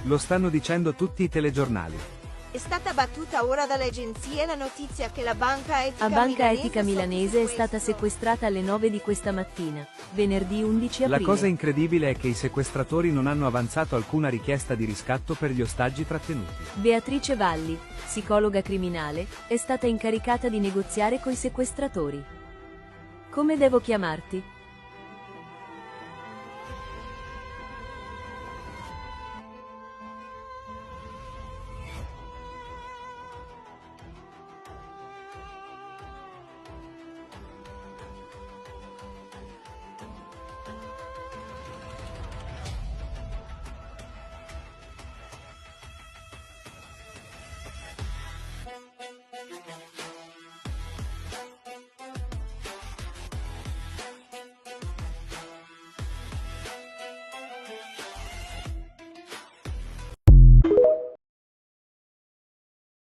Lo stanno dicendo tutti i telegiornali. È stata battuta ora dalle agenzie la notizia che la banca etica A Banca Etica Milanese Milanese è stata sequestrata alle 9 di questa mattina, venerdì 11 aprile. La cosa incredibile è che i sequestratori non hanno avanzato alcuna richiesta di riscatto per gli ostaggi trattenuti. Beatrice Valli, psicologa criminale, è stata incaricata di negoziare coi sequestratori. Come devo chiamarti?